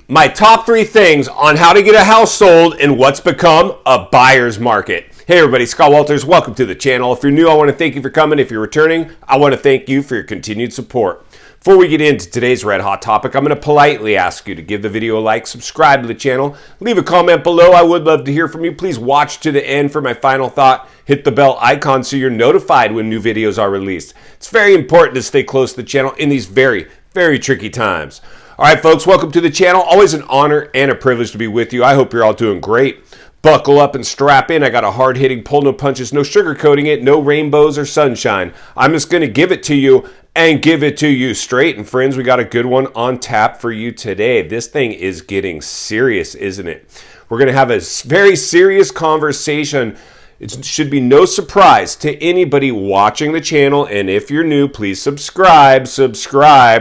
My top 3 things on how to get a house sold in what's become a buyer's market. Hey everybody, Scott Walters. Welcome to the channel. If you're new, I want to thank you for coming. If you're returning, I want to thank you for your continued support. Before we get into today's red hot topic, I'm going to politely ask you to give the video a like, subscribe to the channel, leave a comment below. I would love to hear from you. Please watch to the end for my final thought. Hit the bell icon so you're notified when new videos are released. It's very important to stay close to the channel in these very, very tricky times. All right, folks, welcome to the channel. Always an honor and a privilege to be with you. I hope you're all doing great. Buckle up and strap in. I got a hard-hitting pull, no punches, no sugarcoating it, no rainbows or sunshine. I'm just going to give it to you and give it to you straight. And friends, we got a good one on tap for you today. This thing is getting serious, isn't it? We're going to have a very serious conversation. It should be no surprise to anybody watching the channel. And if you're new, please subscribe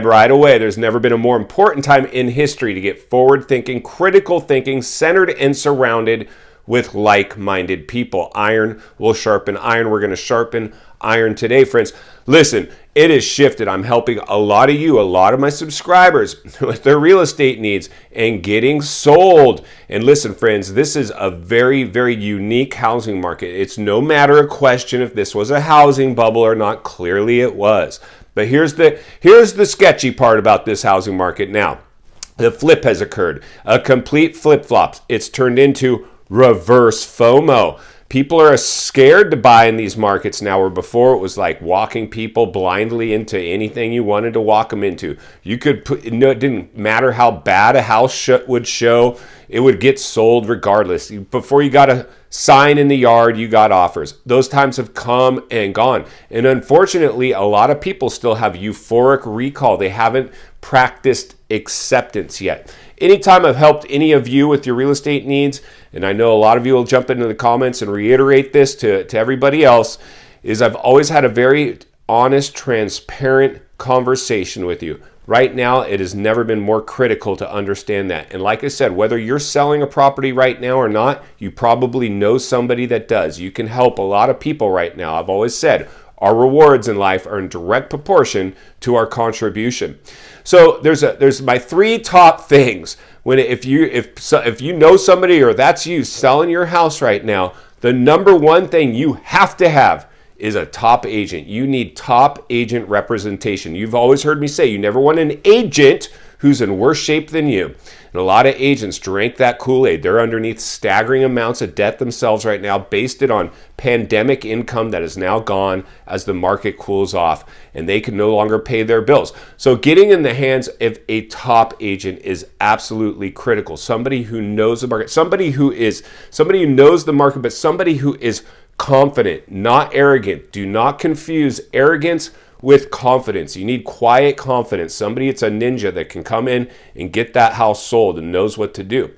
right away. There's never been a more important time in history to get forward-thinking, critical thinking, centered and surrounded with like-minded people. Iron will sharpen iron. We're going to sharpen iron today, friends. Listen, it has shifted. I'm helping a lot of you, a lot of my subscribers with their real estate needs and getting sold. And listen, friends, this is a very, very unique housing market. It's no matter a question if this was a housing bubble or not. Clearly it was. But here's the sketchy part about this housing market now. The flip has occurred. A complete flip-flops. It's turned into reverse FOMO. People are scared to buy in these markets now, where before it was like walking people blindly into anything you wanted to walk them into. You could put, it didn't matter how bad a house would show, it would get sold regardless. Before you got a sign in the yard, you got offers. Those times have come and gone. And unfortunately, a lot of people still have euphoric recall. They haven't practiced acceptance yet. Anytime I've helped any of you with your real estate needs, and I know a lot of you will jump into the comments and reiterate this to everybody else, is I've always had a very honest, transparent conversation with you. Right now, it has never been more critical to understand that. And like I said, whether you're selling a property right now or not, you probably know somebody that does. You can help a lot of people right now. I've always said, our rewards in life are in direct proportion to our contribution. So there's my 3 top things. If you know somebody or that's you selling your house right now, the number one thing you have to have is a top agent. You need top agent representation. You've always heard me say you never want an agent who's in worse shape than you. And a lot of agents drank that Kool-Aid. They're underneath staggering amounts of debt themselves right now, based it on pandemic income that is now gone as the market cools off and they can no longer pay their bills. So getting in the hands of a top agent is absolutely critical. Somebody who knows the market, somebody who knows the market, but somebody who is confident, not arrogant. Do not confuse arrogance with confidence. You need quiet confidence. Somebody that's a ninja that can come in and get that house sold and knows what to do.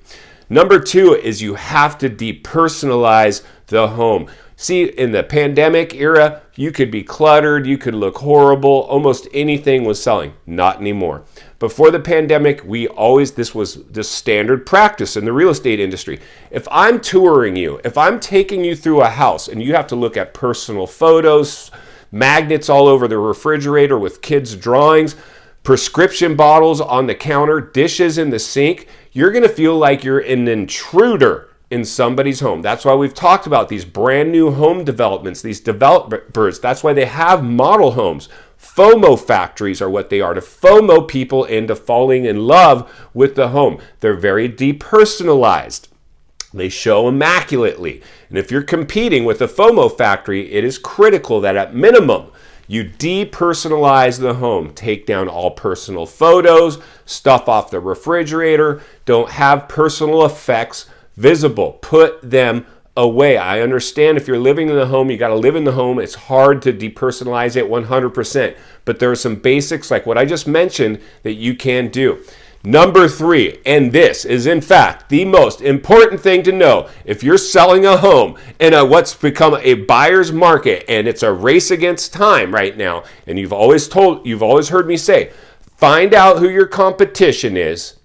Number 2 is you have to depersonalize the home. See, in the pandemic era, you could be cluttered, you could look horrible, almost anything was selling. Not anymore. Before the pandemic, this was the standard practice in the real estate industry. If I'm touring you, if I'm taking you through a house and you have to look at personal photos, magnets all over the refrigerator with kids' drawings, prescription bottles on the counter, dishes in the sink, you're going to feel like you're an intruder in somebody's home. That's why we've talked about these brand new home developments, these developers. That's why they have model homes. FOMO factories are what they are, to FOMO people into falling in love with the home. They're very depersonalized. They show immaculately. And if you're competing with a FOMO factory, it is critical that at minimum, you depersonalize the home. Take down all personal photos, stuff off the refrigerator, don't have personal effects visible. Put them away. I understand if you're living in the home, you got to live in the home. It's hard to depersonalize it 100%. But there are some basics like what I just mentioned that you can do. Number 3, and this is in fact the most important thing to know if you're selling a home in what's become a buyer's market, and it's a race against time right now, and you've always heard me say, find out who your competition is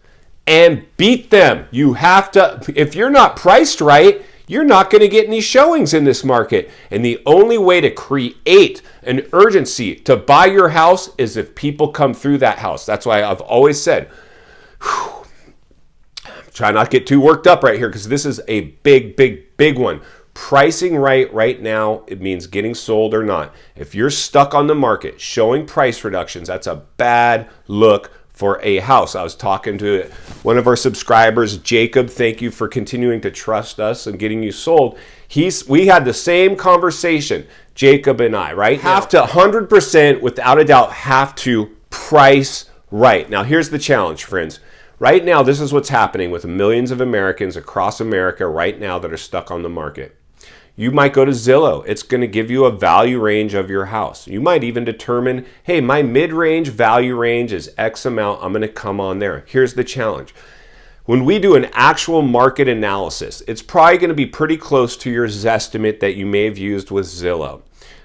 and beat them. You have to, if you're not priced right, you're not going to get any showings in this market. And the only way to create an urgency to buy your house is if people come through that house. That's why I've always said, try not to get too worked up right here because this is a big one. Pricing right now, it means getting sold or not. If you're stuck on the market showing price reductions, that's a bad look for a house. I was talking to one of our subscribers, Jacob. Thank you for continuing to trust us and getting you sold. We had the same conversation, Jacob and I, right? Have to 100%, without a doubt, have to price right. Now, here's the challenge, friends. Right now, this is what's happening with millions of Americans across America right now that are stuck on the market. You might go to Zillow. It's going to give you a value range of your house. You might even determine, hey, my mid-range value range is X amount. I'm going to come on there. Here's the challenge. When we do an actual market analysis, it's probably going to be pretty close to your Zestimate that you may have used with Zillow.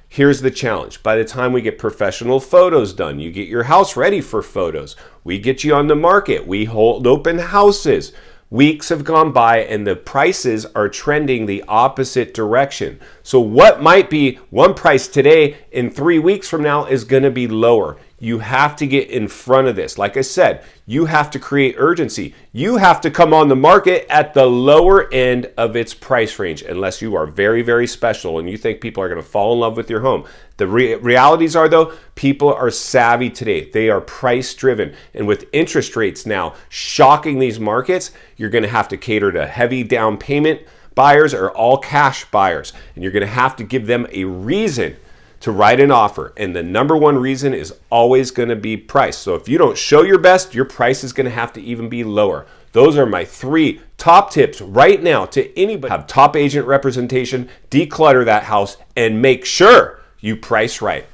Here's the challenge. By the time we get professional photos done, you get your house ready for photos. We get you on the market. We hold open houses. Weeks have gone by and the prices are trending the opposite direction. So what might be one price today, in 3 weeks from now is going to be lower. You have to get in front of this. Like I said, you have to create urgency. You have to come on the market at the lower end of its price range, unless you are very special and you think people are going to fall in love with your home. The realities are, though, people are savvy today. They are price driven. And with interest rates now shocking these markets, you're going to have to cater to heavy down payment buyers or all cash buyers. And you're going to have to give them a reason to write an offer. And the number one reason is always going to be price. So if you don't show your best, your price is going to have to even be lower. Those are my 3 top tips right now to anybody. Have top agent representation, declutter that house, and make sure you price right.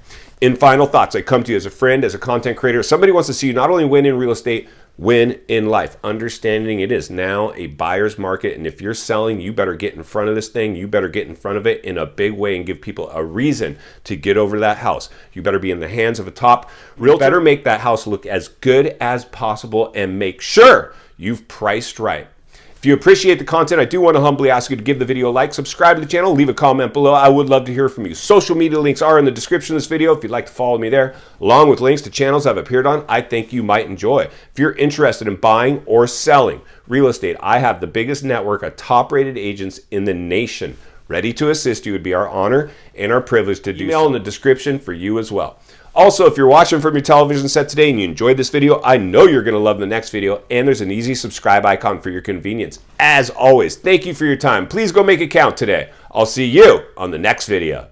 In final thoughts, I come to you as a friend, as a content creator. Somebody wants to see you not only win in real estate, win in life. Understanding it is now a buyer's market, and if you're selling, you better get in front of this thing. You better get in front of it in a big way and give people a reason to get over that house. You better be in the hands of a top realtor. Better make that house look as good as possible and make sure you've priced right. If you appreciate the content, I do want to humbly ask you to give the video a like, subscribe to the channel, leave a comment below. I would love to hear from you. Social media links are in the description of this video if you'd like to follow me there, along with links to channels I've appeared on I think you might enjoy. If you're interested in buying or selling real estate, I have the biggest network of top-rated agents in the nation ready to assist you. It would be our honor and our privilege to do so. Email in the description for you as well. Also, if you're watching from your television set today and you enjoyed this video, I know you're going to love the next video, and there's an easy subscribe icon for your convenience. As always, thank you for your time. Please go make it count today. I'll see you on the next video.